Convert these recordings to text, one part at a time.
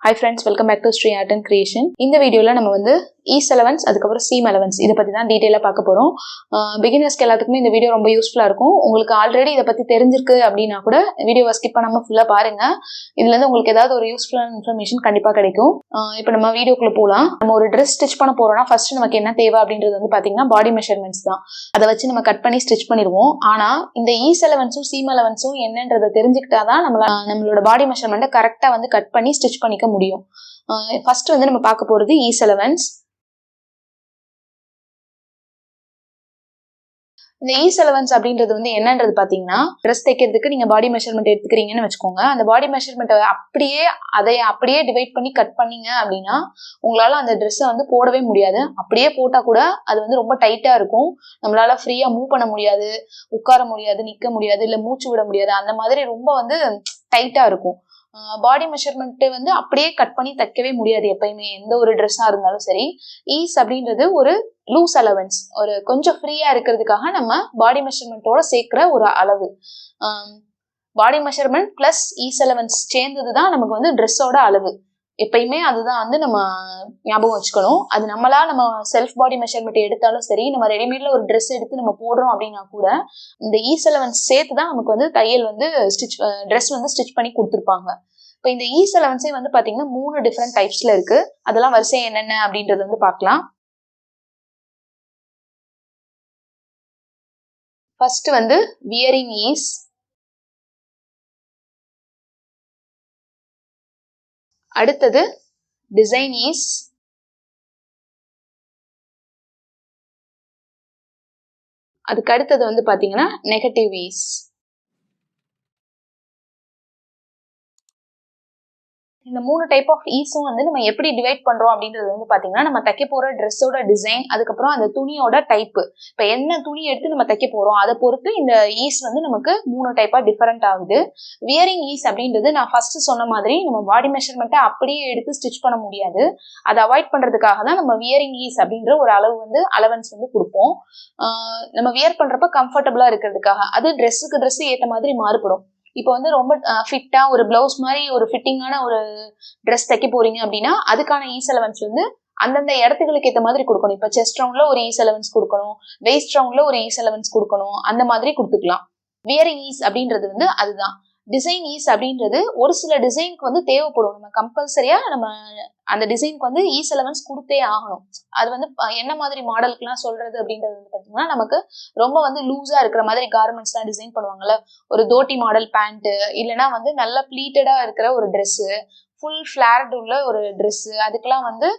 Hi friends, welcome back to Sri Art and Creation. இந்த வீடியோல நம்ம வந்து Ease allowance அதுக்கப்புறம் Seam allowance இதை பத்தி தான் டீடைலா பார்க்க போறோம். பிகினர்ஸ்க்கு எல்லாத்துக்குமே இந்த வீடியோ ரொம்ப யூஸ்ஃபுல்லா இருக்கும். உங்களுக்கு ஆல்ரெடி இதை பத்தி தெரிஞ்சிருக்கு அப்படின்னா கூட வீடியோவை ஸ்கிப் பண்ணாம ஃபுல்லா பாருங்க. இதுல இருந்து உங்களுக்கு ஏதாவது ஒரு யூஸ்ஃபுல்லான இன்ஃபர்மேஷன் கண்டிப்பா கிடைக்கும். இப்போ நம்ம வீடியோக்குள்ள போலாம். நம்ம ஒரு ட்ரெஸ் ஸ்டிச் பண்ண போறோம்னா ஃபர்ஸ்ட் நமக்கு என்ன தேவை அப்படின்றது வந்து பாத்தீங்கன்னா பாடி மெஷர்மெண்ட்ஸ் தான். அதை வச்சு நம்ம கட் பண்ணி ஸ்டிச் பண்ணிடுவோம். ஆனா இந்த Ease allowanceம் Seam allowanceம் என்னன்றதை தெரிஞ்சுக்கிட்டாதான் நம்மளோட பாடி மெஷர்மெண்ட்டை கரெக்டா வந்து கட் பண்ணி ஸ்டிச் பண்ணிக்க முடியும். ஃபர்ஸ்ட் வந்து நம்ம பார்க்க போறது Ease allowance. இந்த Ease allowance அப்படின்றது வந்து என்னன்றது பாத்தீங்கன்னா, ட்ரெஸ் தைக்கிறதுக்கு நீங்க பாடி மெஷர்மெண்ட் எடுத்துக்கிறீங்கன்னு வச்சுக்கோங்க. அந்த பாடி மெஷர்மெண்ட்டை அப்படியே டிவைட் பண்ணி கட் பண்ணீங்க அப்படின்னா உங்களால அந்த ட்ரெஸ்ஸை வந்து போடவே முடியாது. அப்படியே போட்டா கூட அது வந்து ரொம்ப டைட்டா இருக்கும். நம்மளால ஃப்ரீயா மூவ் பண்ண முடியாது, உட்கார முடியாது, நிக்க முடியாது, இல்ல மூச்சு விட முடியாது. அந்த மாதிரி ரொம்ப வந்து டைட்டா இருக்கும். பாடி மெஷர்மெண்ட் வந்து அப்படியே கட் பண்ணி தைக்கவே முடியாது. எப்பயுமே எந்த ஒரு ட்ரெஸ்ஸா இருந்தாலும் சரி. ஈஸ் அப்படின்றது ஒரு லூஸ் அலவன்ஸ், ஒரு கொஞ்சம் ஃப்ரீயா இருக்கிறதுக்காக நம்ம பாடி மெஷர்மெண்ட்டோட சேர்க்கிற ஒரு அளவு. Body measurement plus ease allowance சேர்ந்ததுதான் நமக்கு வந்து ட்ரெஸ்ஸோட அளவு. எப்பயுமே அதுதான் வந்து நம்ம ஞாபகம் வச்சுக்கணும். அது நம்ம செல்ஃப் பாடி மெஷர்மெண்ட் எடுத்தாலும் சரி, நம்ம ரெடிமேட்ல ஒரு ட்ரெஸ் எடுத்து நம்ம போடுறோம் அப்படின்னா கூட இந்த Ease allowance சேர்த்து தான் நமக்கு வந்து தையல் வந்து ட்ரெஸ் வந்து ஸ்டிச் பண்ணி கொடுத்துருப்பாங்க. இப்போ இந்த Ease allowance வந்து பாத்தீங்கன்னா 3 டிஃப்ரெண்ட் டைப்ஸ்ல இருக்கு. அதெல்லாம் வரிசை என்னென்ன அப்படின்றது வந்து பார்க்கலாம். ஃபர்ஸ்ட் வந்து வியரிங் ஈஸ், அடுத்தது டிசைன் ஈஸ், அதுக்கு அடுத்தது வந்து பாத்தீங்கன்னா நெகட்டிவ் ஈஸ். இந்த 3 டைப் ஆஃப் ஈஸும் வந்து நம்ம எப்படி டிவைட் பண்றோம் அப்படின்றது வந்து பாத்தீங்கன்னா, நம்ம தைக்க போற ட்ரெஸ்ஸோட டிசைன், அதுக்கப்புறம் அந்த துணியோட டைப். இப்ப என்ன துணி எடுத்து நம்ம தைக்க போறோம் அதை பொறுத்து இந்த ஈஸ் வந்து நமக்கு 3 டைப்பா டிஃபரெண்ட் ஆகுது. வியரிங் ஈஸ் அப்படின்றது நான் ஃபர்ஸ்ட் சொன்ன மாதிரி நம்ம பாடி மெஷர்மெண்ட்டை அப்படியே எடுத்து ஸ்டிச் பண்ண முடியாது. அதை அவாய்ட் பண்றதுக்காக தான் நம்ம வியரிங் ஈஸ் அப்படின்ற ஒரு அலவன்ஸ் வந்து கொடுப்போம். நம்ம வியர் பண்றப்ப கம்ஃபர்டபுளா இருக்கிறதுக்காக. அது ட்ரெஸ் ஏற்ற மாதிரி மாறுபடும். இப்போ வந்து ரொம்ப ஃபிட்டா ஒரு பிளவுஸ் மாதிரி ஒரு ஃபிட்டிங்கான ஒரு ட்ரெஸ் தைக்க போறீங்க அப்படின்னா அதுக்கான ஈஸ் அலவன்ஸ் வந்து அந்தந்த இடத்துகளுக்கு ஏற்ற மாதிரி கொடுக்கணும். இப்போ செஸ்ட் ரவுண்ட்ல ஒரு ஈஸ் அலவன்ஸ் கொடுக்கணும், வெயிஸ்ட் ரவுண்ட்ல ஒரு ஈஸ் அலவன்ஸ் கொடுக்கணும், அந்த மாதிரி கொடுத்துக்கலாம். வியரிங் ஈஸ் அப்படின்றது வந்து அதுதான். டிசைன் ஈஸ் அப்படின்றது ஒரு சில டிசைனுக்கு வந்து தேவைப்படும். நம்ம கம்பல்சரியா நம்ம அந்த டிசைனுக்கு வந்து ஈஸ் அலவன்ஸ் கொடுத்தே ஆகணும். அது வந்து என்ன மாதிரி மாடலுக்குலாம் சொல்றது அப்படின்றது வந்து பார்த்தீங்கன்னா, நமக்கு ரொம்ப வந்து லூஸா இருக்கிற மாதிரி கார்மெண்ட்ஸ்லாம் டிசைன் பண்ணுவாங்கல்ல, ஒரு தோட்டி மாடல் பேண்ட், இல்லைன்னா வந்து நல்லா ப்ளீட்டடா இருக்கிற ஒரு ட்ரெஸ், ஃபுல் ஃபிளார்டு உள்ள ஒரு ட்ரெஸ், அதுக்கெல்லாம் வந்து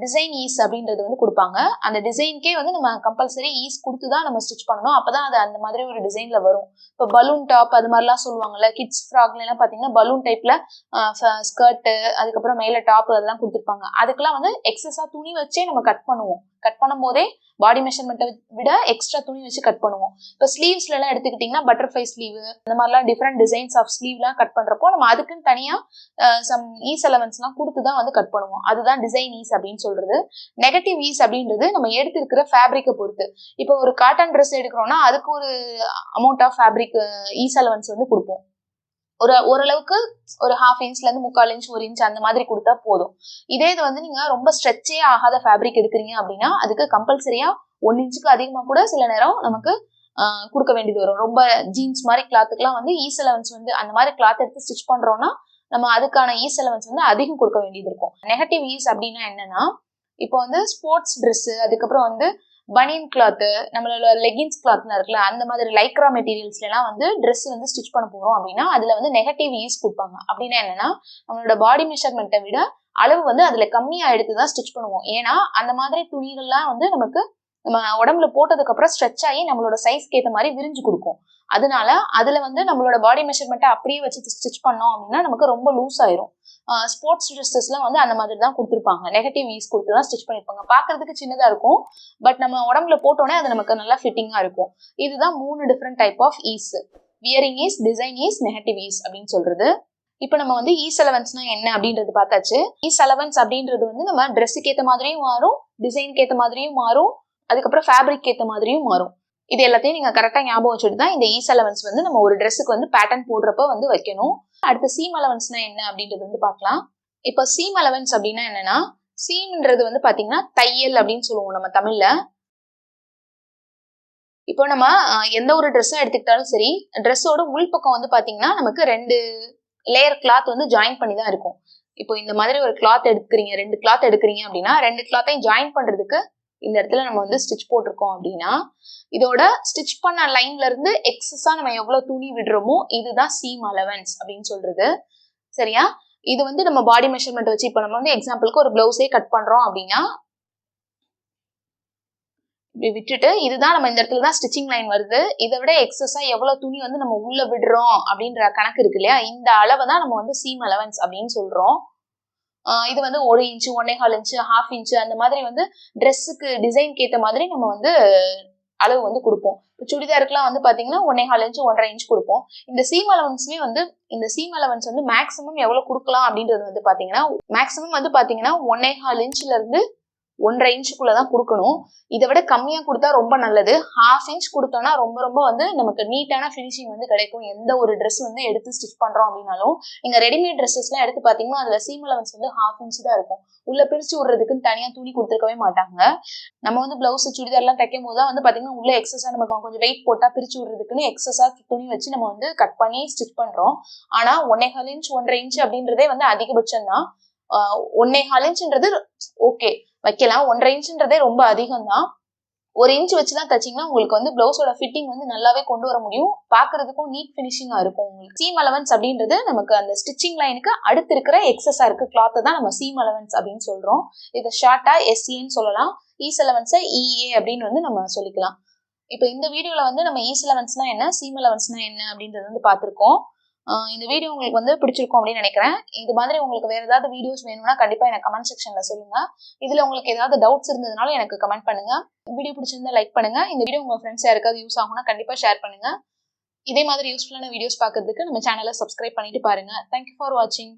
டிசைன் ஈஸ் அப்படின்றது வந்து கொடுப்பாங்க. அந்த டிசைனுக்கே வந்து நம்ம கம்பல்சரி ஈஸ் கொடுத்து தான் நம்ம ஸ்டிச் பண்ணணும். அப்பதான் அது அந்த மாதிரி ஒரு டிசைன்ல வரும். இப்போ பலூன் டாப் அது மாதிரிலாம் சொல்லுவாங்கல்ல, கிட்ஸ் ஃப்ராக்ல எல்லாம் பாத்தீங்கன்னா பலூன் டைப்ல ஸ்கர்ட், அதுக்கப்புறம் மேல டாப் அதெல்லாம் கொடுத்துருப்பாங்க. அதுக்கெல்லாம் வந்து எக்ஸஸா துணி வச்சே நம்ம கட் பண்ணுவோம். கட் பண்ணும் போதே பாடி மெஷர்மெண்ட்டை விட எக்ஸ்ட்ரா துணி வச்சு கட் பண்ணுவோம். இப்போ ஸ்லீவ்ஸ்ல எல்லாம் எடுத்துக்கிட்டீங்கன்னா பட்டர்ஃப்ளை ஸ்லீவ், அந்த மாதிரிலாம் டிஃப்ரெண்ட் டிசைன்ஸ் ஆஃப் ஸ்லீவ்லாம் கட் பண்றப்போ நம்ம அதுக்குன்னு தனியா சம் ஈஸ் அலவன்ஸ்லாம் கொடுத்து தான் வந்து கட் பண்ணுவோம். அதுதான் டிசைன் ஈஸ் அப்படின்னு சொல்றது. நெகட்டிவ் ஈஸ் அப்படின்றது நம்ம எடுத்திருக்கிற ஃபேப்ரிக்கை பொறுத்து. இப்போ ஒரு காட்டன் ட்ரெஸ் எடுக்கிறோம்னா அதுக்கு ஒரு amount of fabric ease allowance வந்து கொடுப்போம். ஓரளவுக்கு ஒரு 1/2 இன்ச்ல இருந்து 3/4 இன்ச் 1 இன்ச் அந்த மாதிரி கொடுத்தா போதும். இதே இது வந்து நீங்க ரொம்ப ஸ்ட்ரெச்சே ஆகாத ஃபேப்ரிக் எடுக்கிறீங்க அப்படின்னா அதுக்கு கம்பல்சரியா 1 இன்ச்சுக்கு அதிகமா கூட சில நேரம் நமக்கு கொடுக்க வேண்டியது வரும். ரொம்ப ஜீன்ஸ் மாதிரி கிளாத்துக்குலாம் வந்து ஈஸ் அலவன்ஸ் வந்து அந்த மாதிரி கிளாத் எடுத்து ஸ்டிச் பண்றோம்னா நம்ம அதுக்கான ஈஸ் அலவன்ஸ் வந்து அதிகம் கொடுக்க வேண்டியது இருக்கும். நெகட்டிவ் ஈஸ் அப்படின்னா என்னன்னா, இப்போ வந்து ஸ்போர்ட்ஸ் ட்ரெஸ், அதுக்கப்புறம் வந்து பனியன் கிளாத், நம்மளோட லெகின்ஸ் கிளாத்லாம் இருக்குல்ல, அந்த மாதிரி லைக்ரா மெட்டீரியல்ஸ்ல எல்லாம் வந்து ட்ரெஸ் வந்து ஸ்டிச் பண்ண போறோம் அப்படின்னா அதுல வந்து நெகட்டிவ் ஈஸ் கொடுப்பாங்க. அப்படின்னா என்னன்னா, நம்மளோட பாடி மெஷர்மெண்ட்டை விட அளவு வந்து அதுல கம்மியா எடுத்துதான் ஸ்டிச் பண்ணுவோம். ஏன்னா அந்த மாதிரி துணிகள்லாம் வந்து நமக்கு நம்ம உடம்புல போட்டதுக்கு அப்புறம் ஸ்ட்ரெச் ஆகி நம்மளோட சைஸ்க்கு ஏற்ற மாதிரி விரிஞ்சு கொடுக்கும். அதனால அதுல வந்து நம்மளோட பாடி மெஷர்மெண்ட்டை அப்படியே வச்சு ஸ்டிச் பண்ணோம் அப்படின்னா நமக்கு ரொம்ப லூஸ் ஆயிரும். ஸ்போர்ட்ஸ் ட்ரெஸ்ஸஸ்லாம் வந்து அந்த மாதிரி தான் கொடுத்துருப்பாங்க. நெகட்டிவ் ஈஸ் கொடுத்து தான் ஸ்டிச் பண்ணிருப்பாங்க. பாக்குறதுக்கு சின்னதா இருக்கும், பட் நம்ம உடம்புல போட்டோன்னே அது நமக்கு நல்லா ஃபிட்டிங்கா இருக்கும். இதுதான் 3 different type of ease. Wearing ease, design ease, negative ease அப்படின்னு சொல்றது. இப்போ நம்ம வந்து ஈஸ் அலவன்ஸ்னா என்ன அப்படின்றது பார்த்தாச்சு. ஈஸ் அலவன்ஸ் அப்படின்றது வந்து நம்ம ட்ரெஸ்ஸுக்கு ஏற்ற மாதிரியும் மாறும், டிசைனுக்கு ஏற்ற மாதிரியும் மாறும், அதுக்கப்புறம் ஃபேப்ரிக் ஏற்ற மாதிரியும் மாறும். இது எல்லாத்தையும் நீங்க கரெக்டா ஞாபகம் வச்சுட்டு தான் இந்த ஈஸ் அலவன்ஸ் வந்து நம்ம ஒரு ட்ரெஸ்ஸுக்கு வந்து பேட்டர்ன் போடுறப்ப வந்து வைக்கணும். அடுத்து சீம் அலவன்ஸ்னா என்ன அப்படின்றது வந்து பார்க்கலாம். இப்போ சீம் அலவன்ஸ் அப்படின்னா என்னன்னா, சீம்ன்றது வந்து பாத்தீங்கன்னா தையல் அப்படின்னு சொல்லுவோம் நம்ம தமிழ்ல. இப்போ நம்ம எந்த ஒரு ட்ரெஸ்ஸும் எடுத்துக்கிட்டாலும் சரி, ட்ரெஸ்ஸோட உள்பக்கம் வந்து பாத்தீங்கன்னா நமக்கு 2 லேயர் கிளாத் வந்து ஜாயின் பண்ணி தான் இருக்கும். இப்போ இந்த மாதிரி ஒரு கிளாத் எடுக்கிறீங்க, 2 கிளாத் எடுக்கிறீங்க அப்படின்னா 2 கிளாத்தையும் ஜாயின் பண்றதுக்கு இந்த இடத்துல நம்ம வந்து ஸ்டிச் போட்டிருக்கோம் அப்படின்னா, இதோட ஸ்டிச் பண்ண லைன்ல இருந்து எக்ஸஸா நம்ம எவ்வளவு துணி விடுறோமோ இதுதான் சீம் அலவன்ஸ் அப்படின்னு சொல்றது. சரியா? இது வந்து நம்ம பாடி மெஷர்மெண்ட் வச்சு இப்போ நம்ம வந்து எக்ஸாம்பிளுக்கு ஒரு பிளவுஸே கட் பண்றோம் அப்படின்னா, இப்படி விட்டுட்டு இதுதான் நம்ம இந்த இடத்துல தான் ஸ்டிச்சிங் லைன் வருது, இதை விட எக்ஸஸா எவ்வளவு துணி வந்து நம்ம உள்ள விடுறோம் அப்படின்ற கணக்கு இருக்கு இல்லையா, இந்த அளவை தான் நம்ம வந்து சீம் அலவன்ஸ் அப்படின்னு சொல்றோம். இது வந்து 1 இன்ச்சு, 1.25 இன்ச்சு, 1/2 இன்ச்சு அந்த மாதிரி வந்து ட்ரெஸ்ஸுக்கு டிசைன்க்கு ஏற்ற மாதிரி நம்ம வந்து அளவு வந்து கொடுப்போம். இப்போ சுடிதாருக்குலாம் வந்து பாத்தீங்கன்னா 1.25 இன்ச்சு, 1.5 இன்ச் கொடுப்போம். இந்த சீம் அலவன்ஸுமே வந்து இந்த சீம் அலவன்ஸ் வந்து மேக்ஸிமம் எவ்வளவு கொடுக்கலாம் அப்படின்றது வந்து பாத்தீங்கன்னா மேக்ஸிமம் வந்து பாத்தீங்கன்னா 1.25 இன்ச்ல இருந்து 1.5 இன்ச்சுக்குள்ளதான் கொடுக்கணும். இதை விட கம்மியா கொடுத்தா ரொம்ப நல்லது. 1/2 இன்ச் கொடுத்தோம்னா ரொம்ப ரொம்ப வந்து நமக்கு நீட்டான ஃபினிஷிங் வந்து கிடைக்கும். எந்த ஒரு ட்ரெஸ் வந்து எடுத்து ஸ்டிச் பண்றோம் அப்படின்னாலும், நீங்க ரெடிமேட் ட்ரெஸ்ஸஸ் எல்லாம் எடுத்து பாத்தீங்கன்னா அதுல சீம் அலவன்ஸ் வந்து 1/2 இன்ச் தான் இருக்கும். உள்ள பிரிச்சு விடுறதுக்குன்னு தனியா துணி கொடுத்துருக்கவே மாட்டாங்க. நம்ம வந்து பிளவுஸ் சுடிதார் எல்லாம் தைக்கும் போது தான் வந்து பாத்தீங்கன்னா உள்ள எக்ஸஸா நமக்கு கொஞ்சம் வெயிட் போட்டா பிரிச்சு விடுறதுக்குன்னு எக்ஸஸா துணி வச்சு நம்ம வந்து கட் பண்ணி ஸ்டிச் பண்றோம். ஆனா 1.25 இன்ச், 1.5 இன்ச் அப்படின்றதே வந்து அதிகபட்சம் தான். 1.25 இன்ச்ன்றது ஓகே வைக்கலாம், 1.5 இன்ச்ன்றதே ரொம்ப அதிகம் தான். 1 இன்ச் வச்சுதான் தச்சிங்கன்னா உங்களுக்கு வந்து பிளவுஸோட ஃபிட்டிங் வந்து நல்லாவே கொண்டு வர முடியும். பாக்குறதுக்கும் நீட் ஃபினிஷிங்கா இருக்கும் உங்களுக்கு. சீம் அலவன்ஸ் அப்படின்றது நமக்கு அந்த ஸ்டிச்சிங் லைனுக்கு அடுத்து இருக்கிற எக்ஸஸா இருக்க கிளாத் தான் நம்ம சீம் அலவன்ஸ் அப்படின்னு சொல்றோம். இதை ஷார்ட்டா SEன்னு சொல்லலாம். ஈஸ் அலவன்ஸை EA அப்படின்னு வந்து நம்ம சொல்லிக்கலாம். இப்போ இந்த வீடியோல வந்து நம்ம ஈஸ் அலவன்ஸ்னா என்ன, சீம் அலவன்ஸ்னா என்ன அப்படின்றது வந்து பார்த்திருக்கோம். இந்த வீடியோ உங்களுக்கு வந்து பிடிச்சிருக்கும் அப்படின்னு நினைக்கிறேன். இது மாதிரி உங்களுக்கு வேற ஏதாவது வீடியோஸ் வேணும்னா கண்டிப்பா எனக்கு கமெண்ட் செக்ஷன்ல சொல்லுங்க. இதுல உங்களுக்கு ஏதாவது டவுட்ஸ் இருந்ததுனாலும் எனக்கு கமெண்ட் பண்ணுங்க. வீடியோ பிடிச்சிருந்தா லைக் பண்ணுங்க. இந்த வீடியோ உங்க ஃப்ரெண்ட்ஸ் யாருக்காவது யூஸ் ஆகும்னா கண்டிப்பா ஷேர் பண்ணுங்க. இதே மாதிரி யூஸ்ஃபுல்லான வீடியோஸ் பார்க்கறதுக்கு நம்ம சேனலை சப்ஸ்கிரைப் பண்ணிட்டு பாருங்க. தேங்க்யூ ஃபார் வாட்சிங்.